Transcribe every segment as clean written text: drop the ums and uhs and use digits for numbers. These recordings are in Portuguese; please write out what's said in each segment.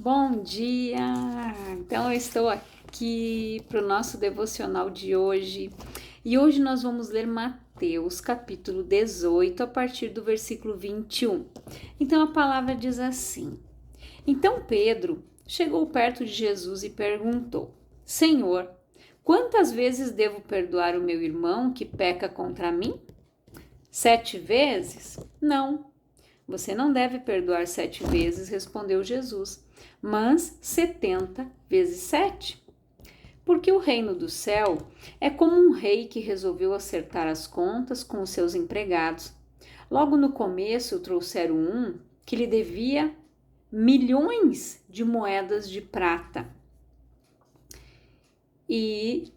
Bom dia! Então, eu estou aqui para o nosso devocional de hoje e hoje nós vamos ler Mateus capítulo 18 a partir do versículo 21. Então, a palavra diz assim: Então Pedro chegou perto de Jesus e perguntou: Senhor, quantas vezes devo perdoar o meu irmão que peca contra mim? 7 vezes? Não. Você não deve perdoar 7 vezes, respondeu Jesus, mas 70 vezes 7. Porque o reino do céu é como um rei que resolveu acertar as contas com os seus empregados. Logo no começo trouxeram um que lhe devia milhões de moedas de prata.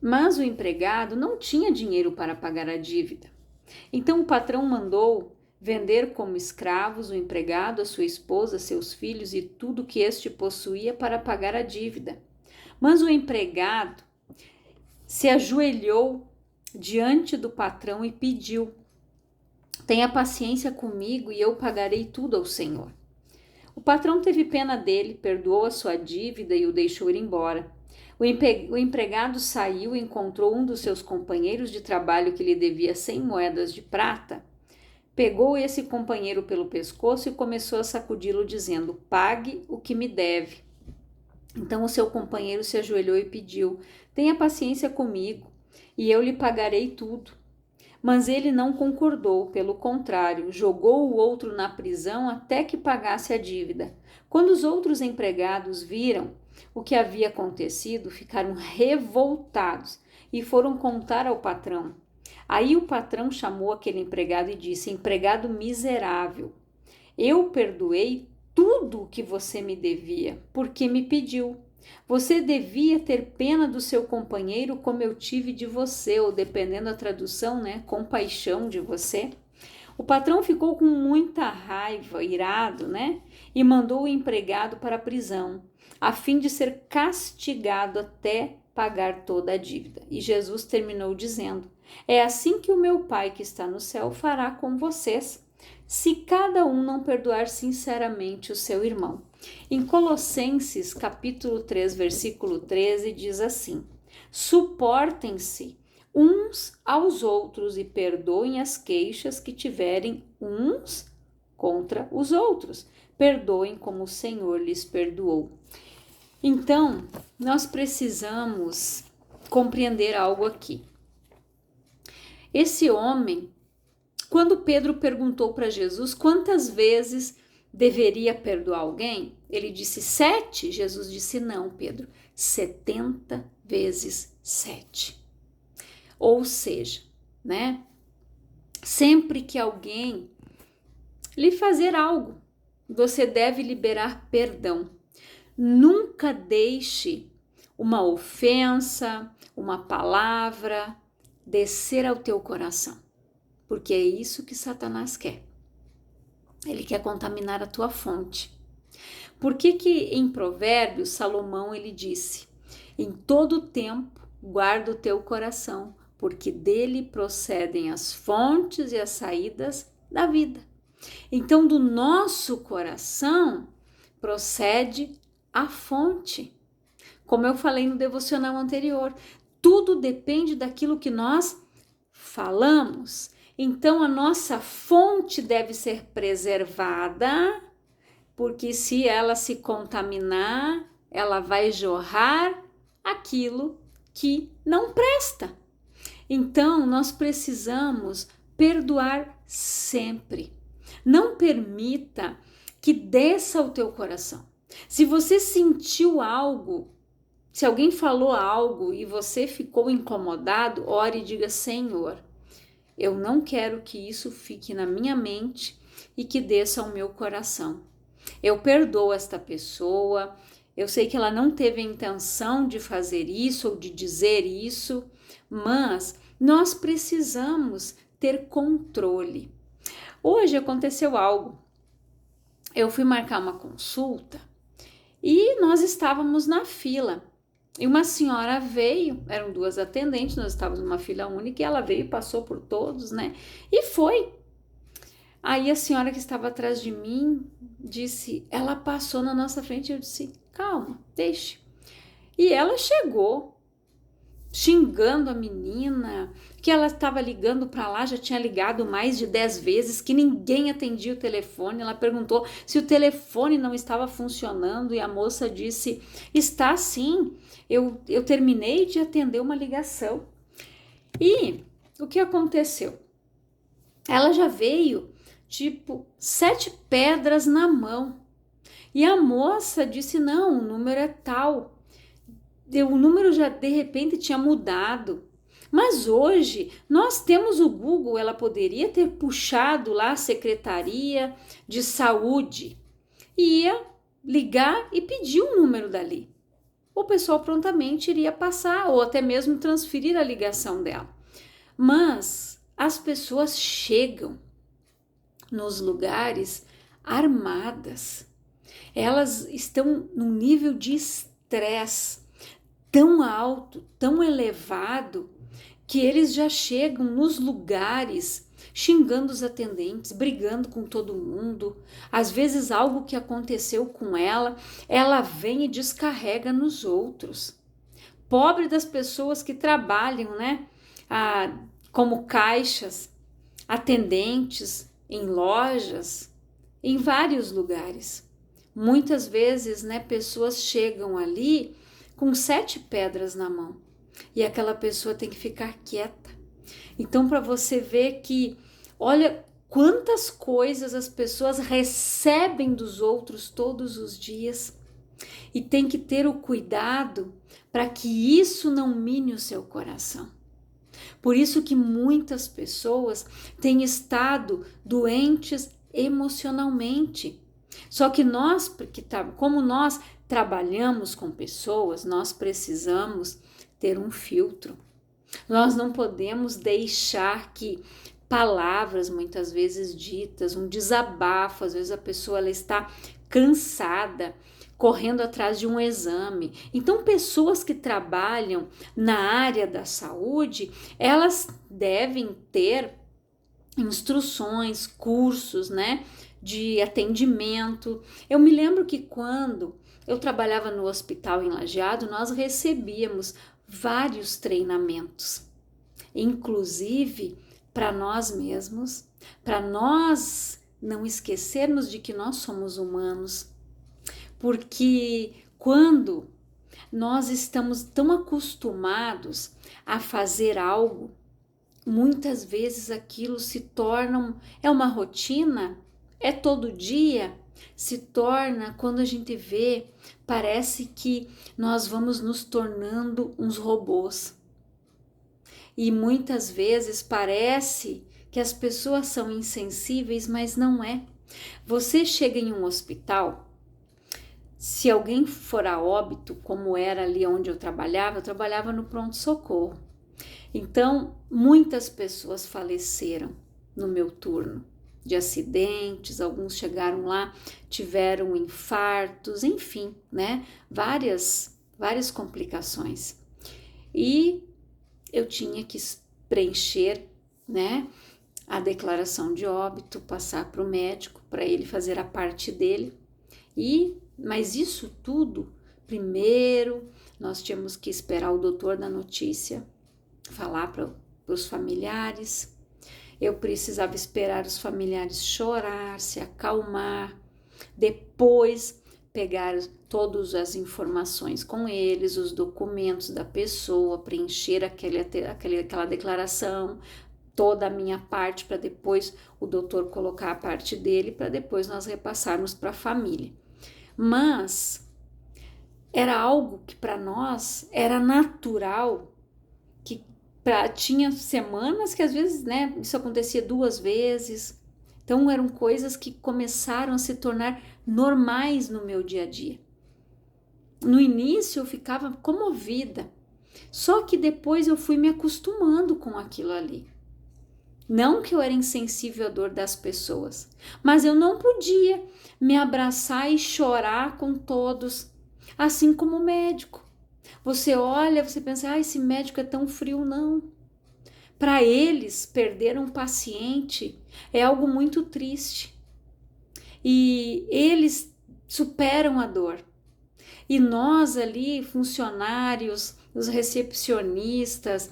Mas o empregado não tinha dinheiro para pagar a dívida. Então o patrão mandou vender como escravos o empregado, a sua esposa, seus filhos e tudo que este possuía para pagar a dívida. Mas o empregado se ajoelhou diante do patrão e pediu: Tenha paciência comigo e eu pagarei tudo ao Senhor. O patrão teve pena dele, perdoou a sua dívida e o deixou ir embora. O empregado saiu e encontrou um dos seus companheiros de trabalho que lhe devia 100 moedas de prata. Pegou esse companheiro pelo pescoço e começou a sacudi-lo, dizendo: Pague o que me deve. Então o seu companheiro se ajoelhou e pediu: Tenha paciência comigo e eu lhe pagarei tudo. Mas ele não concordou, pelo contrário, jogou o outro na prisão até que pagasse a dívida. Quando os outros empregados viram o que havia acontecido, ficaram revoltados e foram contar ao patrão. Aí o patrão chamou aquele empregado e disse: Empregado miserável, eu perdoei tudo o que você me devia, porque me pediu. Você devia ter pena do seu companheiro como eu tive de você, ou dependendo da tradução, compaixão de você. O patrão ficou com muita raiva, irado, e mandou o empregado para a prisão, a fim de ser castigado até pagar toda a dívida. E Jesus terminou dizendo: É assim que o meu Pai que está no céu fará com vocês, se cada um não perdoar sinceramente o seu irmão. Em Colossenses capítulo 3, versículo 13, diz assim: Suportem-se uns aos outros e perdoem as queixas que tiverem uns contra os outros. Perdoem como o Senhor lhes perdoou. Então, nós precisamos compreender algo aqui. Esse homem, quando Pedro perguntou para Jesus quantas vezes deveria perdoar alguém, ele disse 7. Jesus disse: Não, Pedro, 70 vezes 7. Ou seja, sempre que alguém lhe fazer algo, você deve liberar perdão. Nunca deixe uma ofensa, uma palavra descer ao teu coração, porque é isso que Satanás quer. Ele quer contaminar a tua fonte. Por que em Provérbios Salomão ele disse: Em todo tempo guarda o teu coração, porque dele procedem as fontes e as saídas da vida. Então, do nosso coração procede a fonte. Como eu falei no devocional anterior, tudo depende daquilo que nós falamos. Então, a nossa fonte deve ser preservada, porque se ela se contaminar, ela vai jorrar aquilo que não presta. Então, nós precisamos perdoar sempre. Não permita que desça ao teu coração. Se você sentiu algo, se alguém falou algo e você ficou incomodado, ore e diga: Senhor, eu não quero que isso fique na minha mente e que desça ao meu coração. Eu perdoo esta pessoa, eu sei que ela não teve a intenção de fazer isso ou de dizer isso, mas nós precisamos ter controle. Hoje aconteceu algo. Eu fui marcar uma consulta e nós estávamos na fila. E uma senhora veio, eram 2 atendentes, nós estávamos numa fila única, e ela veio e passou por todos, e foi. Aí a senhora que estava atrás de mim disse: ela passou na nossa frente. Eu disse: calma, deixe. E ela chegou xingando a menina, que ela estava ligando para lá, já tinha ligado mais de 10 vezes, que ninguém atendia o telefone. Ela perguntou se o telefone não estava funcionando e a moça disse, está sim, eu terminei de atender uma ligação. E o que aconteceu? Ela já veio, tipo, 7 pedras na mão. E a moça disse, não, o número é tal. O número já de repente tinha mudado. Mas hoje nós temos o Google, ela poderia ter puxado lá a Secretaria de Saúde, ia ligar e pedir o número dali. O pessoal prontamente iria passar ou até mesmo transferir a ligação dela. Mas as pessoas chegam nos lugares armadas. Elas estão num nível de estresse tão alto, tão elevado, que eles já chegam nos lugares xingando os atendentes, brigando com todo mundo. Às vezes algo que aconteceu com ela, ela vem e descarrega nos outros. Pobre das pessoas que trabalham, né? Como caixas, atendentes em lojas, em vários lugares. Muitas vezes, né, pessoas chegam ali com 7 pedras na mão e aquela pessoa tem que ficar quieta. Então, para você ver que, olha quantas coisas as pessoas recebem dos outros todos os dias e tem que ter o cuidado para que isso não mine o seu coração. Por isso que muitas pessoas têm estado doentes emocionalmente. Só que nós, como nós trabalhamos com pessoas, nós precisamos ter um filtro. Nós não podemos deixar que palavras muitas vezes ditas, um desabafo, às vezes a pessoa ela está cansada, correndo atrás de um exame. Então, pessoas que trabalham na área da saúde, elas devem ter instruções, cursos, né, de atendimento. Eu me lembro que quando eu trabalhava no hospital em Lajeado, nós recebíamos vários treinamentos, inclusive para nós mesmos, para nós não esquecermos de que nós somos humanos, porque quando nós estamos tão acostumados a fazer algo, muitas vezes aquilo se torna, é uma rotina, é todo dia, se torna, quando a gente vê, parece que nós vamos nos tornando uns robôs. E muitas vezes parece que as pessoas são insensíveis, mas não é. Você chega em um hospital, se alguém for a óbito, como era ali onde eu trabalhava no pronto-socorro. Então, muitas pessoas faleceram no meu turno, de acidentes, alguns chegaram lá, tiveram infartos, enfim, né? Várias complicações. E eu tinha que preencher, né, a declaração de óbito, passar para o médico, para ele fazer a parte dele. Mas isso tudo, primeiro, nós tínhamos que esperar o doutor da notícia falar para os familiares. Eu precisava esperar os familiares chorar, se acalmar, depois pegar todas as informações com eles, os documentos da pessoa, preencher aquela declaração, toda a minha parte, para depois o doutor colocar a parte dele, para depois nós repassarmos para a família. Mas era algo que para nós era natural, que tinha semanas que às vezes, né, isso acontecia 2 vezes. Então eram coisas que começaram a se tornar normais no meu dia a dia. No início eu ficava comovida, só que depois eu fui me acostumando com aquilo ali. Não que eu era insensível à dor das pessoas, mas eu não podia me abraçar e chorar com todos, assim como o médico. Você olha, você pensa, esse médico é tão frio. Não. Para eles, perder um paciente é algo muito triste. E eles superam a dor. E nós ali, funcionários, os recepcionistas,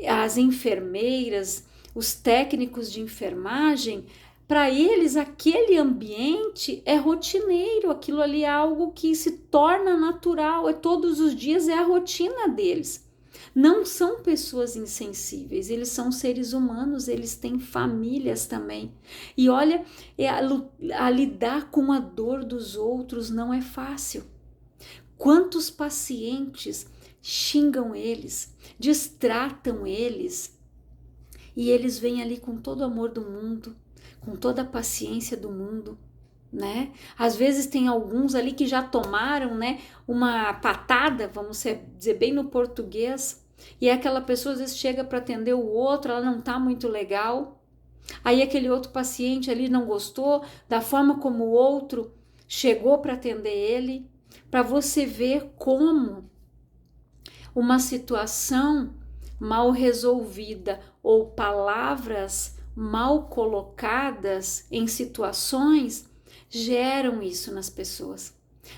as enfermeiras, os técnicos de enfermagem, para eles aquele ambiente é rotineiro, aquilo ali é algo que se torna natural, é todos os dias, é a rotina deles. Não são pessoas insensíveis, eles são seres humanos, eles têm famílias também. E olha, a lidar com a dor dos outros não é fácil. Quantos pacientes xingam eles, destratam eles, e eles vêm ali com todo o amor do mundo, com toda a paciência do mundo, né? Às vezes tem alguns ali que já tomaram, né, uma patada, vamos dizer bem no português, e aquela pessoa às vezes chega para atender o outro, ela não tá muito legal, aí aquele outro paciente ali não gostou da forma como o outro chegou para atender ele, para você ver como uma situação mal resolvida ou palavras mal colocadas em situações geram isso nas pessoas.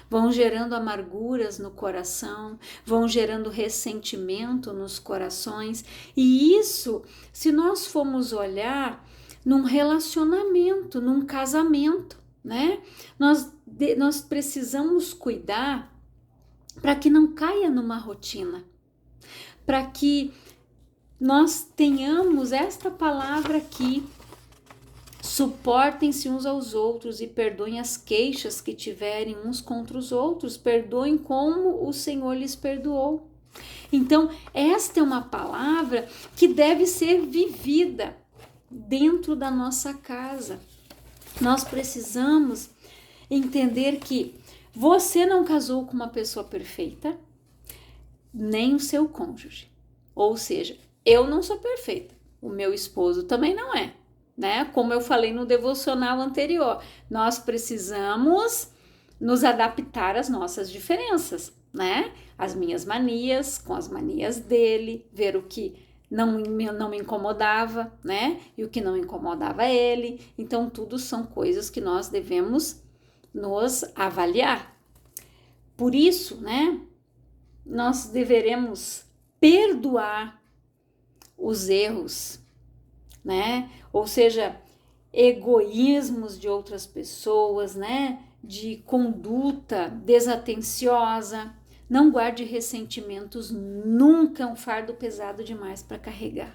Vão gerando amarguras no coração, vão gerando ressentimento nos corações. E isso, se nós formos olhar num relacionamento, num casamento, né? Nós precisamos cuidar para que não caia numa rotina, para que nós tenhamos esta palavra aqui: suportem-se uns aos outros e perdoem as queixas que tiverem uns contra os outros, perdoem como o Senhor lhes perdoou. Então, esta é uma palavra que deve ser vivida dentro da nossa casa. Nós precisamos entender que você não casou com uma pessoa perfeita, nem o seu cônjuge. Ou seja, eu não sou perfeita, o meu esposo também não é, né? Como eu falei no devocional anterior, nós precisamos nos adaptar às nossas diferenças, né? As minhas manias com as manias dele, ver o que não me incomodava, né? E o que não incomodava ele. Então, tudo são coisas que nós devemos nos avaliar. Por isso, né? Nós deveremos perdoar os erros, né? Ou seja, egoísmos de outras pessoas, né? De conduta desatenciosa. Não guarde ressentimentos, nunca é um fardo pesado demais para carregar.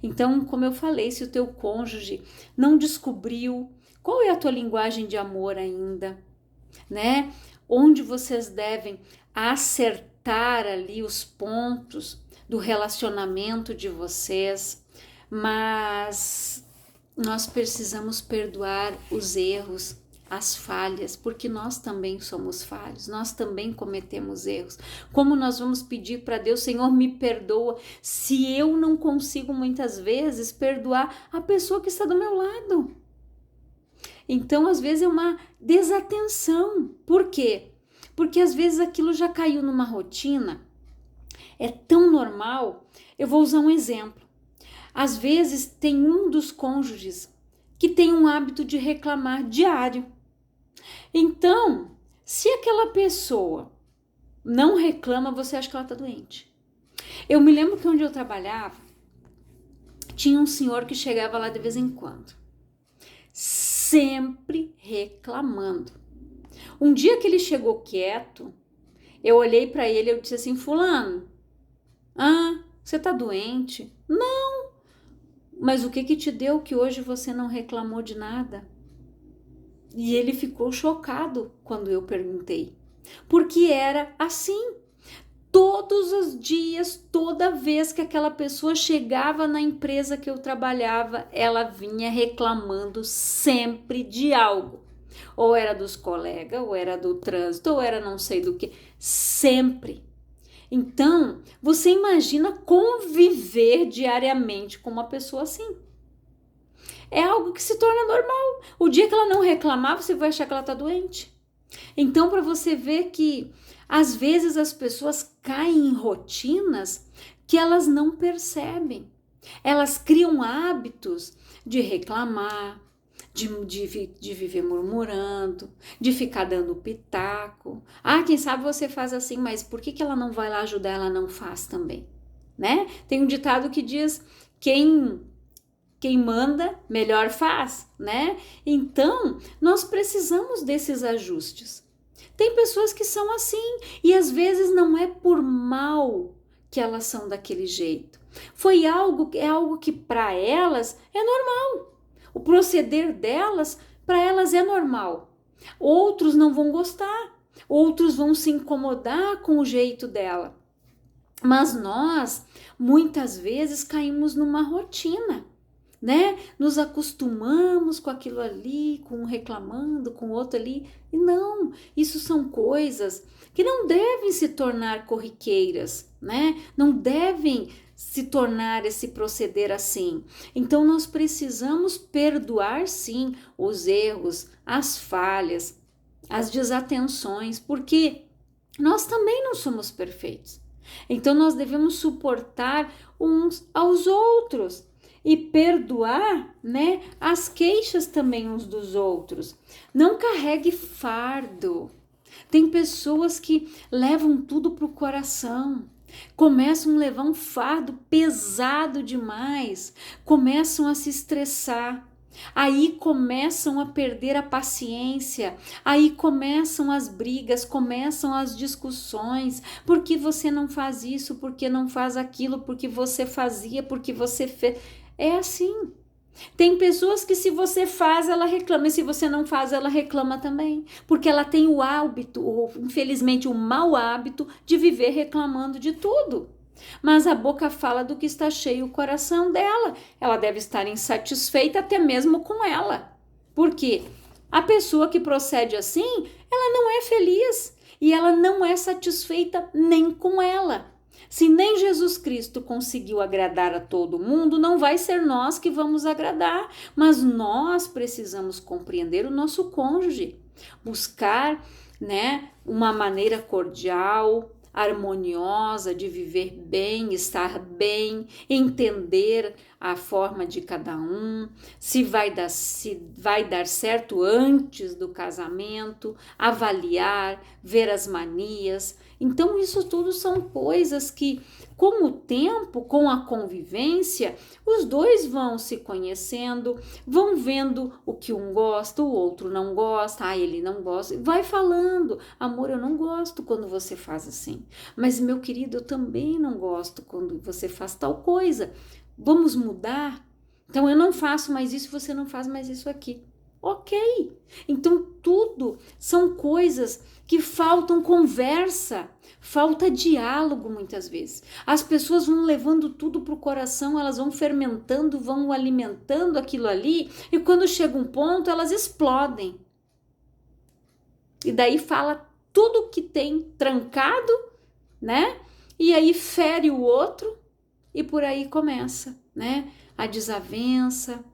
Então, como eu falei, se o teu cônjuge não descobriu qual é a tua linguagem de amor ainda, né? Onde vocês devem acertar ali os pontos do relacionamento de vocês, mas nós precisamos perdoar os erros, as falhas, porque nós também somos falhos, nós também cometemos erros. Como nós vamos pedir para Deus: Senhor, me perdoa, se eu não consigo muitas vezes perdoar a pessoa que está do meu lado? Então, às vezes é uma desatenção. Por quê? Porque às vezes aquilo já caiu numa rotina, é tão normal. Eu vou usar um exemplo. Às vezes tem um dos cônjuges que tem um hábito de reclamar diário. Então, se aquela pessoa não reclama, você acha que ela está doente. Eu me lembro que onde eu trabalhava, tinha um senhor que chegava lá de vez em quando, sempre reclamando. Um dia que ele chegou quieto, eu olhei para ele e eu disse assim: fulano, você tá doente? Não. Mas o que te deu que hoje você não reclamou de nada? E ele ficou chocado quando eu perguntei, porque era assim. Todos os dias, toda vez que aquela pessoa chegava na empresa que eu trabalhava, ela vinha reclamando sempre de algo. Ou era dos colegas, ou era do trânsito, ou era não sei do que. Sempre. Então, você imagina conviver diariamente com uma pessoa assim. É algo que se torna normal. O dia que ela não reclamar, você vai achar que ela está doente. Então, para você ver que às vezes as pessoas caem em rotinas que elas não percebem. Elas criam hábitos de reclamar, de viver murmurando, de ficar dando pitaco. Quem sabe você faz assim, mas por que ela não vai lá ajudar, ela não faz também, né? Tem um ditado que diz, quem manda, melhor faz, né? Então, nós precisamos desses ajustes. Tem pessoas que são assim, e às vezes não é por mal que elas são daquele jeito. É algo que para elas é normal. O proceder delas, para elas é normal. Outros não vão gostar, outros vão se incomodar com o jeito dela. Mas nós, muitas vezes, caímos numa rotina, né? Nos acostumamos com aquilo ali, com um reclamando, com o outro ali. E não, isso são coisas que não devem se tornar corriqueiras, né? Não devem se tornar esse proceder assim. Então nós precisamos perdoar sim os erros, as falhas, as desatenções, porque nós também não somos perfeitos. Então nós devemos suportar uns aos outros e perdoar, né, as queixas também uns dos outros. Não carregue fardo. Tem pessoas que levam tudo pro coração, começam a levar um fardo pesado demais, começam a se estressar. Aí começam a perder a paciência, aí começam as brigas, começam as discussões. Por que você não faz isso? Por que não faz aquilo? Porque você fazia, porque você fez. É assim. Tem pessoas que se você faz, ela reclama, e se você não faz, ela reclama também, porque ela tem o hábito, ou infelizmente o mau hábito, de viver reclamando de tudo. Mas a boca fala do que está cheio o coração dela. Ela deve estar insatisfeita até mesmo com ela. Por quê? A pessoa que procede assim, ela não é feliz e ela não é satisfeita nem com ela. Se nem Jesus Cristo conseguiu agradar a todo mundo, não vai ser nós que vamos agradar, mas nós precisamos compreender o nosso cônjuge, buscar, né, uma maneira cordial, harmoniosa de viver bem, estar bem, entender a forma de cada um, se vai dar certo antes do casamento, avaliar, ver as manias. Então isso tudo são coisas que, com o tempo, com a convivência, os dois vão se conhecendo, vão vendo o que um gosta, o outro não gosta, ele não gosta, vai falando, amor, eu não gosto quando você faz assim, mas meu querido, eu também não gosto quando você faz tal coisa, vamos mudar? Então eu não faço mais isso, você não faz mais isso aqui. Ok, então tudo são coisas que faltam conversa, falta diálogo muitas vezes. As pessoas vão levando tudo para o coração, elas vão fermentando, vão alimentando aquilo ali, e quando chega um ponto elas explodem. E daí fala tudo que tem trancado, né? E aí fere o outro e por aí começa, né? A desavença,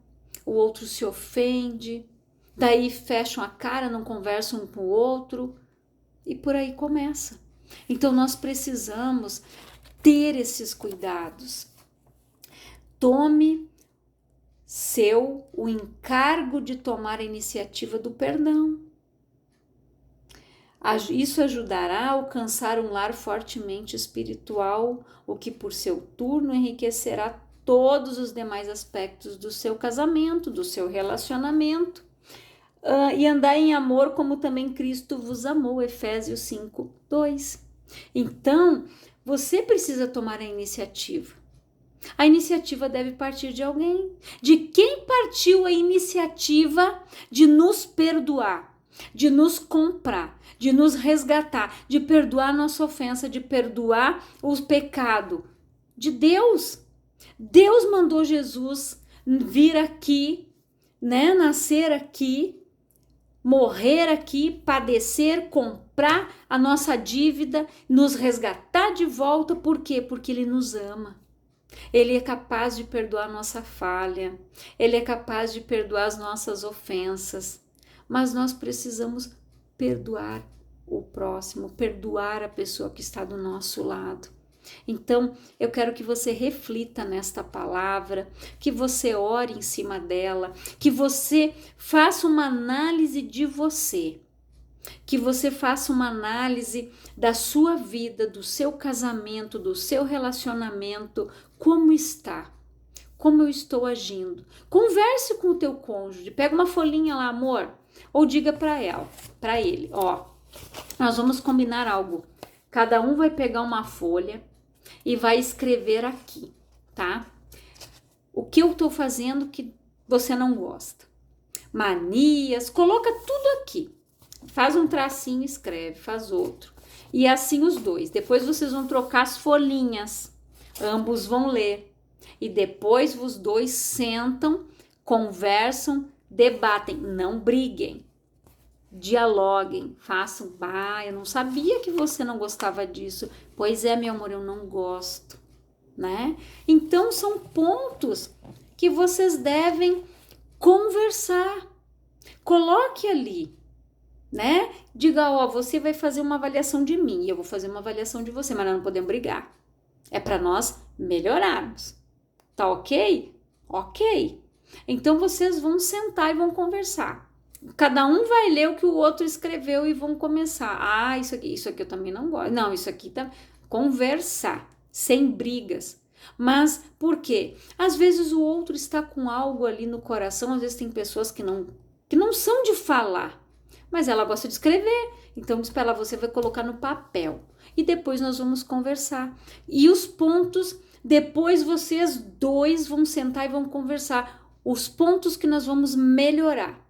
o outro se ofende, daí fecham a cara, não conversam um com o outro e por aí começa. Então nós precisamos ter esses cuidados. Tome o encargo de tomar a iniciativa do perdão. Isso ajudará a alcançar um lar fortemente espiritual, o que por seu turno enriquecerá todos os demais aspectos do seu casamento, do seu relacionamento. E andar em amor como também Cristo vos amou, Efésios 5:2. Então, você precisa tomar a iniciativa. A iniciativa deve partir de alguém. De quem partiu a iniciativa de nos perdoar, de nos comprar, de nos resgatar, de perdoar nossa ofensa, de perdoar o pecado? De Deus. Deus mandou Jesus vir aqui, né, nascer aqui, morrer aqui, padecer, comprar a nossa dívida, nos resgatar de volta. Por quê? Porque Ele nos ama. Ele é capaz de perdoar nossa falha. Ele é capaz de perdoar as nossas ofensas. Mas nós precisamos perdoar o próximo, perdoar a pessoa que está do nosso lado. Então, eu quero que você reflita nesta palavra, que você ore em cima dela, que você faça uma análise de você, que você faça uma análise da sua vida, do seu casamento, do seu relacionamento, como está, como eu estou agindo. Converse com o teu cônjuge, pega uma folhinha lá, amor, ou diga para ele, ó, nós vamos combinar algo. Cada um vai pegar uma folha e vai escrever aqui, tá? O que eu tô fazendo que você não gosta. Manias, coloca tudo aqui. Faz um tracinho, escreve, faz outro. E assim os dois. Depois vocês vão trocar as folhinhas. Ambos vão ler. E depois os dois sentam, conversam, debatem. Não briguem. Dialoguem, façam. Eu não sabia que você não gostava disso. Pois é, meu amor, eu não gosto, né? Então são pontos que vocês devem conversar. Coloque ali, né? Diga, ó, você vai fazer uma avaliação de mim e eu vou fazer uma avaliação de você, mas nós não podemos brigar. É para nós melhorarmos. Tá ok? Ok. Então vocês vão sentar e vão conversar. Cada um vai ler o que o outro escreveu e vão começar. Isso aqui eu também não gosto. Não, isso aqui tá. Conversar, sem brigas. Mas por quê? Às vezes o outro está com algo ali no coração, às vezes tem pessoas que não são de falar, mas ela gosta de escrever. Então, espera, você vai colocar no papel e depois nós vamos conversar. E os pontos, depois vocês dois vão sentar e vão conversar. Os pontos que nós vamos melhorar.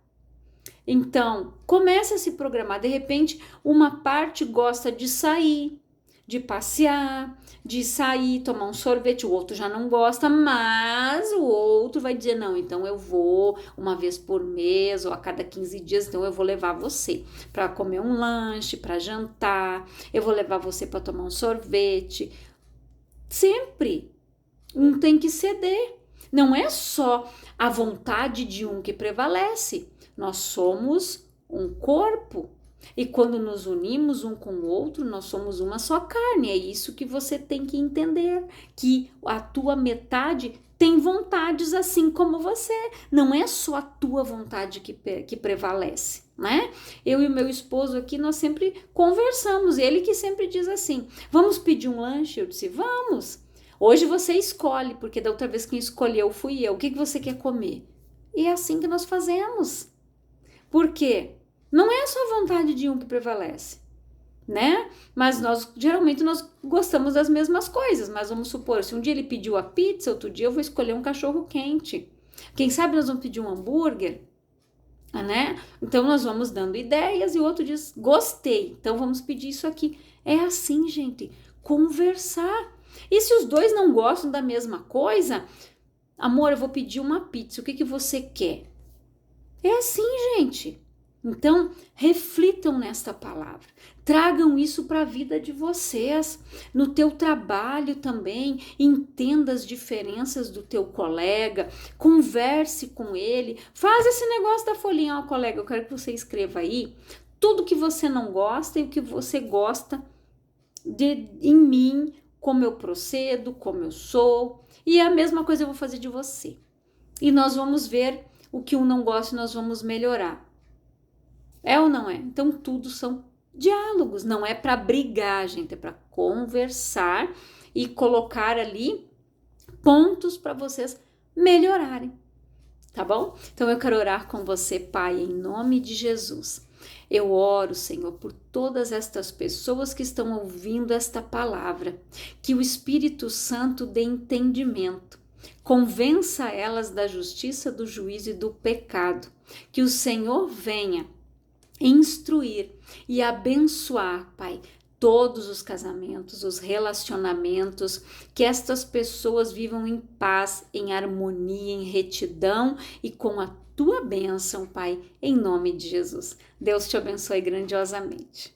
Então, comece a se programar. De repente, uma parte gosta de sair, de passear, de sair, tomar um sorvete, o outro já não gosta, mas o outro vai dizer, não, então eu vou uma vez por mês ou a cada 15 dias, então eu vou levar você para comer um lanche, para jantar, eu vou levar você para tomar um sorvete. Sempre um tem que ceder. Não é só a vontade de um que prevalece. Nós somos um corpo. E quando nos unimos um com o outro, nós somos uma só carne. É isso que você tem que entender, que a tua metade tem vontades assim como você. Não é só a tua vontade que prevalece, né? Eu e o meu esposo aqui, nós sempre conversamos. Ele que sempre diz assim, vamos pedir um lanche? Eu disse, vamos. Hoje você escolhe, porque da outra vez quem escolheu fui eu. O que você quer comer? E é assim que nós fazemos. Por quê? Não é só a vontade de um que prevalece, né? Mas geralmente nós gostamos das mesmas coisas. Mas vamos supor, se um dia ele pediu a pizza, outro dia eu vou escolher um cachorro quente. Quem sabe nós vamos pedir um hambúrguer, né? Então nós vamos dando ideias e o outro diz, gostei, então vamos pedir isso aqui. É assim, gente, conversar. E se os dois não gostam da mesma coisa, amor, eu vou pedir uma pizza, o que você quer? É assim, gente. Então, reflitam nesta palavra, tragam isso para a vida de vocês, no teu trabalho também, entenda as diferenças do teu colega, converse com ele, faz esse negócio da folhinha, ó, colega, eu quero que você escreva aí tudo que você não gosta e o que você gosta em mim, como eu procedo, como eu sou, e a mesma coisa eu vou fazer de você. E nós vamos ver o que um não gosta e nós vamos melhorar. É ou não é? Então, tudo são diálogos. Não é para brigar, gente. É para conversar e colocar ali pontos para vocês melhorarem. Tá bom? Então, eu quero orar com você, Pai, em nome de Jesus. Eu oro, Senhor, por todas estas pessoas que estão ouvindo esta palavra. Que o Espírito Santo dê entendimento. Convença elas da justiça, do juízo e do pecado. Que o Senhor venha instruir e abençoar, Pai, todos os casamentos, os relacionamentos, que estas pessoas vivam em paz, em harmonia, em retidão e com a tua bênção, Pai, em nome de Jesus. Deus te abençoe grandiosamente.